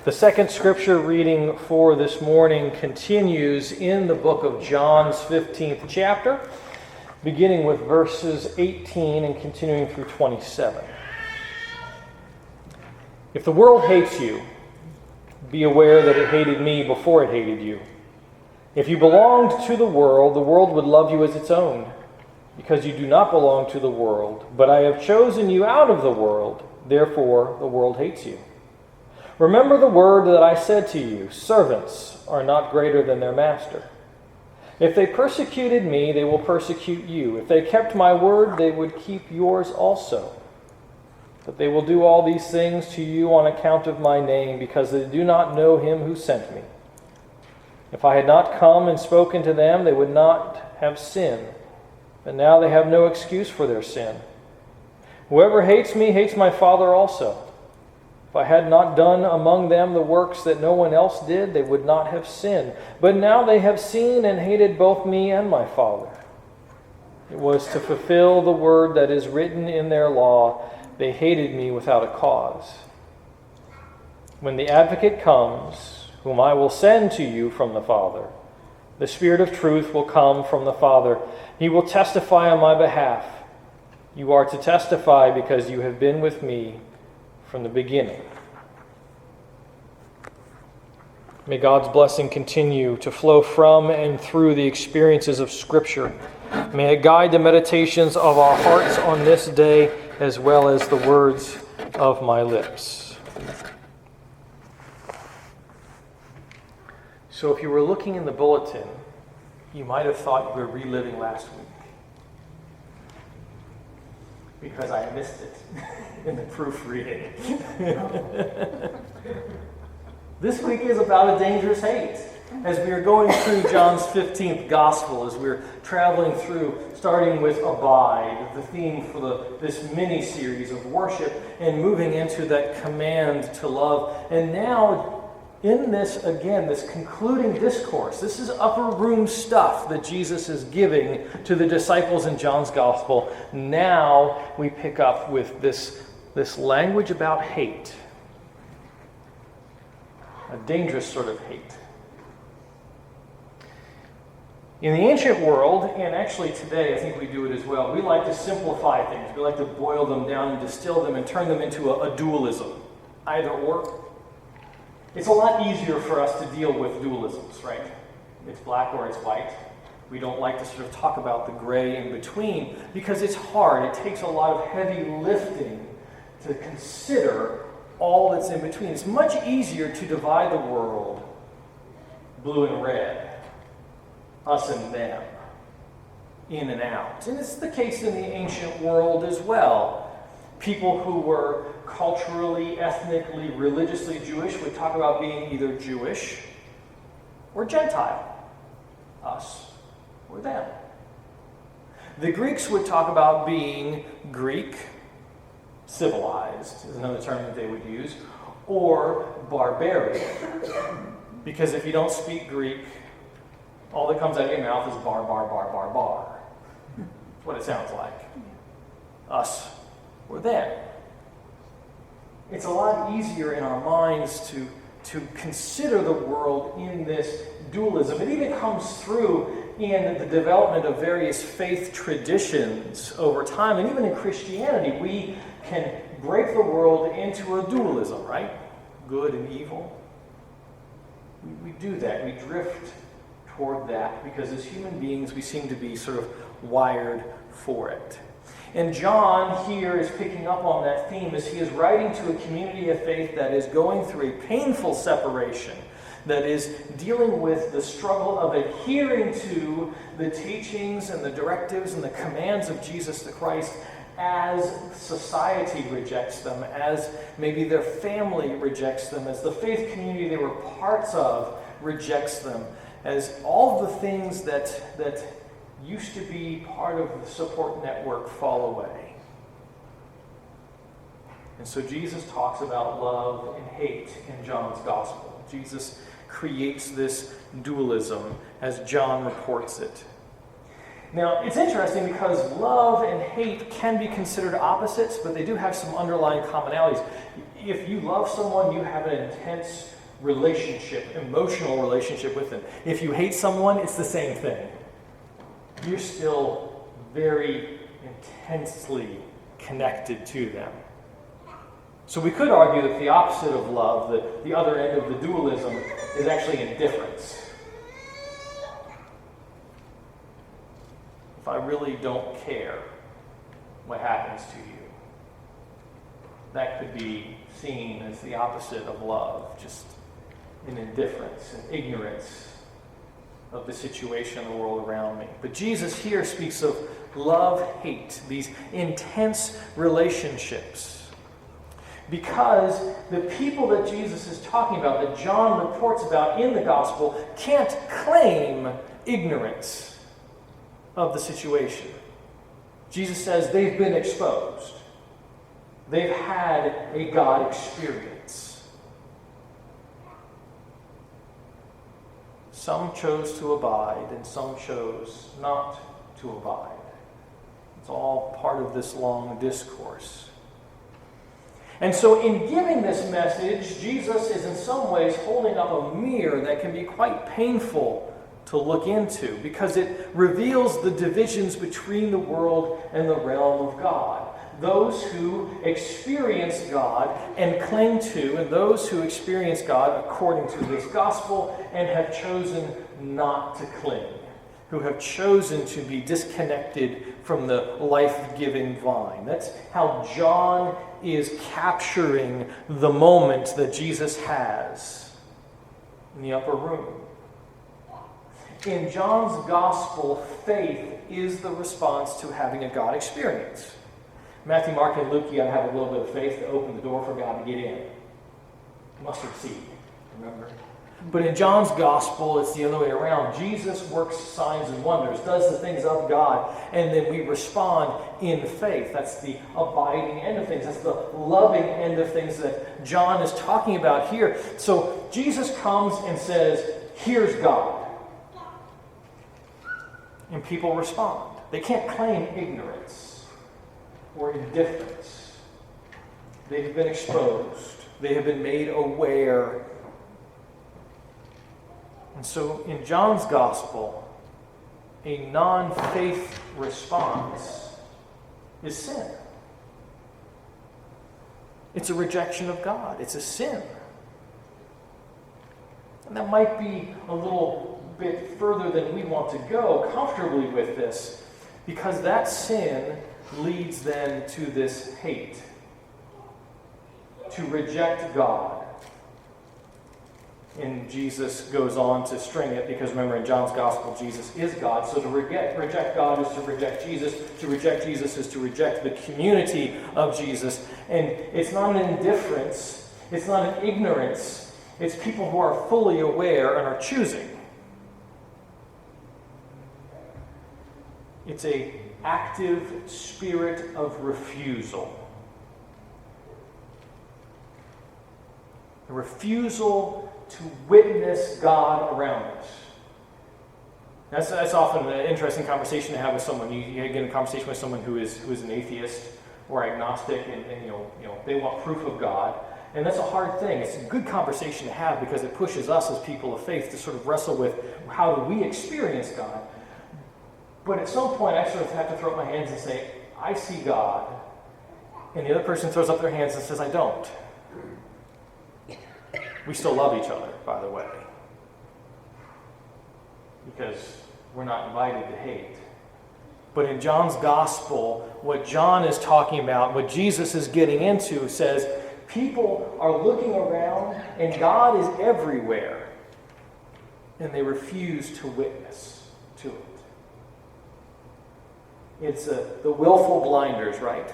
The second scripture reading for this morning continues in the book of John's 15th chapter, beginning with verses 18 and continuing through 27. If the world hates you, be aware that it hated me before it hated you. If you belonged to the world would love you as its own, because you do not belong to the world, but I have chosen you out of the world, therefore the world hates you. Remember the word that I said to you, servants are not greater than their master. If they persecuted me, they will persecute you. If they kept my word, they would keep yours also. But they will do all these things to you on account of my name, because they do not know him who sent me. If I had not come and spoken to them, they would not have sin. But now they have no excuse for their sin. Whoever hates me hates my Father also. If I had not done among them the works that no one else did, they would not have sinned. But now they have seen and hated both me and my Father. It was to fulfill the word that is written in their law, they hated me without a cause. When the advocate comes, whom I will send to you from the Father, the Spirit of truth will come from the Father. He will testify on my behalf. You are to testify because you have been with me from the beginning. May God's blessing continue to flow from and through the experiences of Scripture. May it guide the meditations of our hearts on this day as well as the words of my lips. So if you were looking in the bulletin, you might have thought you were reliving last week, because I missed it in the proofreading. This week is about a dangerous hate. As we are going through John's 15th gospel, as we're traveling through, starting with Abide, the theme for this mini-series of worship, and moving into that command to love. And now, in this, again, this concluding discourse, this is upper room stuff that Jesus is giving to the disciples in John's gospel. Now we pick up with this language about hate. A dangerous sort of hate. In the ancient world, and actually today I think we do it as well, we like to simplify things. We like to boil them down and distill them and turn them into a dualism. Either or. It's a lot easier for us to deal with dualisms, right? It's black or it's white. We don't like to sort of talk about the gray in between because it's hard. It takes a lot of heavy lifting to consider all that's in between. It's much easier to divide the world blue and red, us and them, in and out. And it's the case in the ancient world as well. People who were culturally, ethnically, religiously Jewish would talk about being either Jewish or Gentile, us or them. The Greeks would talk about being Greek, civilized is another term that they would use, or barbarian. Because if you don't speak Greek, all that comes out of your mouth is bar, bar, bar, bar, bar. That's what it sounds like. Us or them. It's a lot easier in our minds to consider the world in this dualism. It even comes through in the development of various faith traditions over time. And even in Christianity, we can break the world into a dualism, right? Good and evil. We do that. We drift toward that because as human beings, we seem to be sort of wired for it. And John here is picking up on that theme as he is writing to a community of faith that is going through a painful separation, that is dealing with the struggle of adhering to the teachings and the directives and the commands of Jesus the Christ as society rejects them, as maybe their family rejects them, as the faith community they were parts of rejects them, as all of the things that used to be part of the support network fall away. And so Jesus talks about love and hate in John's gospel. Jesus creates this dualism as John reports it. Now, it's interesting because love and hate can be considered opposites, but they do have some underlying commonalities. If you love someone, you have an intense relationship, emotional relationship with them. If you hate someone, it's the same thing. You're still very intensely connected to them. So we could argue that the opposite of love, the other end of the dualism, is actually indifference. If I really don't care what happens to you, that could be seen as the opposite of love, just an indifference, an ignorance of the situation in the world around me. But Jesus here speaks of love, hate, these intense relationships. Because the people that Jesus is talking about, that John reports about in the gospel, can't claim ignorance of the situation. Jesus says they've been exposed. They've had a God experience. Some chose to abide and some chose not to abide. It's all part of this long discourse. And so in giving this message, Jesus is in some ways holding up a mirror that can be quite painful to look into, because it reveals the divisions between the world and the realm of God. Those who experience God and cling to, and those who experience God according to this gospel and have chosen not to cling, who have chosen to be disconnected from the life-giving vine. That's how John is capturing the moment that Jesus has in the upper room. In John's gospel, faith is the response to having a God experience. Matthew, Mark, and Luke, you got to have a little bit of faith to open the door for God to get in. Mustard seed, remember? But in John's gospel, it's the other way around. Jesus works signs and wonders, does the things of God, and then we respond in faith. That's the abiding end of things. That's the loving end of things that John is talking about here. So Jesus comes and says, here's God. And people respond. They can't claim ignorance or indifference. They have been exposed. They have been made aware. And so in John's gospel, a non-faith response is sin. It's a rejection of God. It's a sin. And that might be a little bit further than we want to go comfortably with this, because that sin leads then to this hate, to reject God. And Jesus goes on to string it, because remember, in John's gospel, Jesus is God. So to reject God is to reject Jesus. To reject Jesus is to reject the community of Jesus. And it's not an indifference. It's not an ignorance. It's people who are fully aware and are choosing. It's an active spirit of refusal. A refusal to witness God around us. That's often an interesting conversation to have with someone. You get in a conversation with someone who is an atheist or agnostic, and they want proof of God. And that's a hard thing. It's a good conversation to have, because it pushes us as people of faith to sort of wrestle with, how do we experience God? But at some point, I sort of have to throw up my hands and say, I see God. And the other person throws up their hands and says, I don't. We still love each other, by the way, because we're not invited to hate. But in John's gospel, what John is talking about, what Jesus is getting into, says people are looking around and God is everywhere, and they refuse to witness to it. It's the willful blinders, right?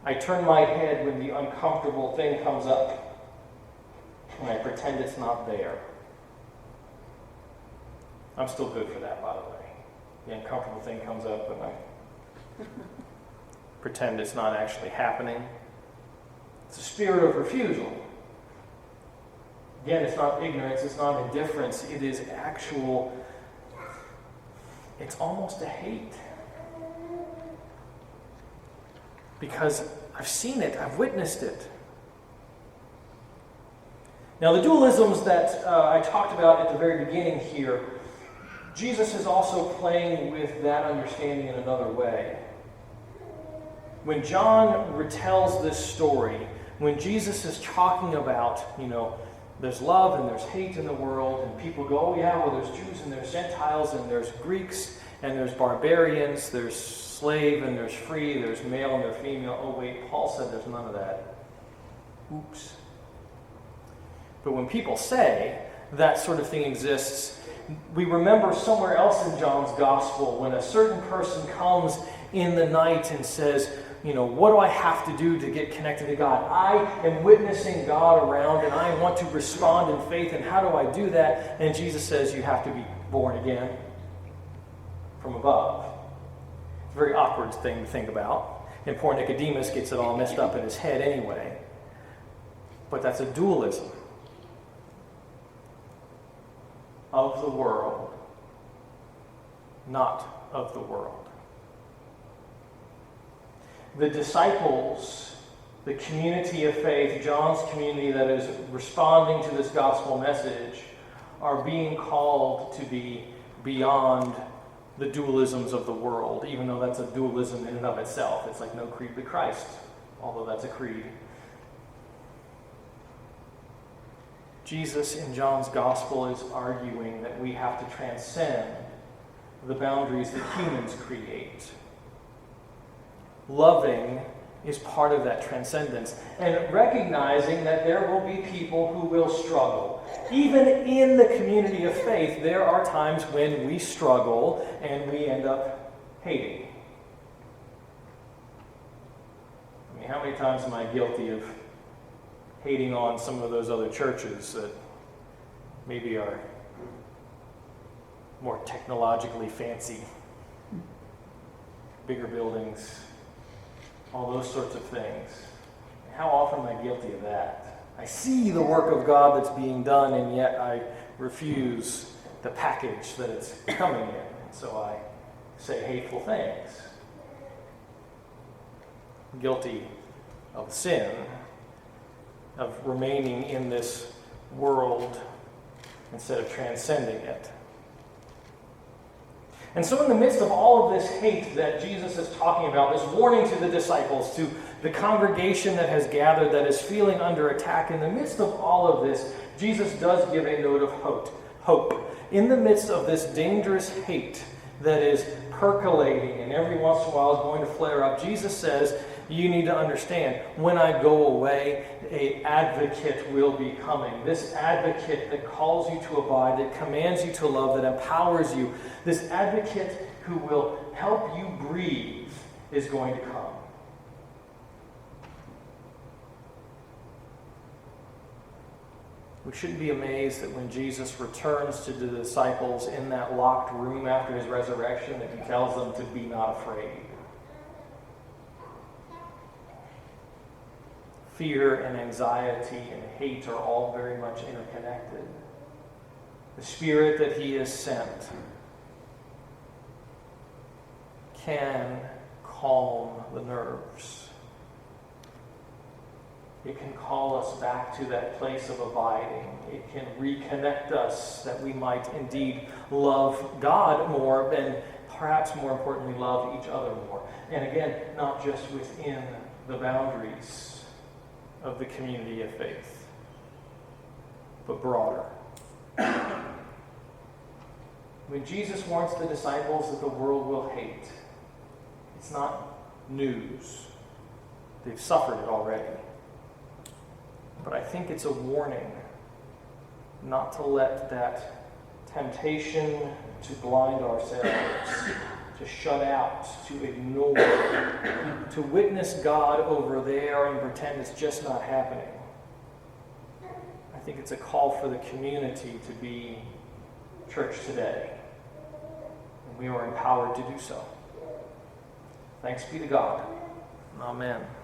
I turn my head when the uncomfortable thing comes up, and I pretend it's not there. I'm still good for that, by the way. The uncomfortable thing comes up, and I pretend it's not actually happening. It's a spirit of refusal. Again, it's not ignorance, it's not indifference, it is actual it's almost a hate. Because I've seen it, I've witnessed it. Now, the dualisms that I talked about at the very beginning here, Jesus is also playing with that understanding in another way. When John retells this story, when Jesus is talking about, there's love and there's hate in the world, and people go, oh yeah, well there's Jews and there's Gentiles and there's Greeks and there's barbarians, there's slave and there's free, there's male and there's female. Oh wait, Paul said there's none of that. Oops. But when people say that sort of thing exists, we remember somewhere else in John's gospel when a certain person comes in the night and says, what do I have to do to get connected to God? I am witnessing God around and I want to respond in faith, and how do I do that? And Jesus says you have to be born again from above. It's a very awkward thing to think about. And poor Nicodemus gets it all messed up in his head anyway. But that's a dualism. Of the world, not of the world. The disciples, the community of faith, John's community that is responding to this gospel message, are being called to be beyond the dualisms of the world, even though that's a dualism in and of itself. It's like no creed but Christ, although that's a creed. Jesus in John's gospel is arguing that we have to transcend the boundaries that humans create. Loving is part of that transcendence, and recognizing that there will be people who will struggle. Even in the community of faith, there are times when we struggle and we end up hating. I mean, how many times am I guilty of hating on some of those other churches that maybe are more technologically fancy, bigger buildings, all those sorts of things? How often am I guilty of that? I see the work of God that's being done, and yet I refuse the package that it's coming in. And so I say hateful things. Guilty of sin, of remaining in this world instead of transcending it. And so in the midst of all of this hate that Jesus is talking about, this warning to the disciples, to the congregation that has gathered, that is feeling under attack, in the midst of all of this, Jesus does give a note of hope. In the midst of this dangerous hate that is percolating and every once in a while is going to flare up, Jesus says, you need to understand, when I go away, an advocate will be coming. This advocate that calls you to abide, that commands you to love, that empowers you, this advocate who will help you breathe is going to come. We shouldn't be amazed that when Jesus returns to the disciples in that locked room after his resurrection, that he tells them to be not afraid. Fear and anxiety and hate are all very much interconnected. The Spirit that he has sent can calm the nerves. It can call us back to that place of abiding. It can reconnect us that we might indeed love God more and perhaps more importantly love each other more. And again, not just within the boundaries of the community of faith, but broader. When Jesus warns the disciples that the world will hate, it's not news. They've suffered it already. But I think it's a warning not to let that temptation to blind ourselves, to shut out, to ignore, to witness God over there and pretend it's just not happening. I think it's a call for the community to be church today. And we are empowered to do so. Thanks be to God. Amen.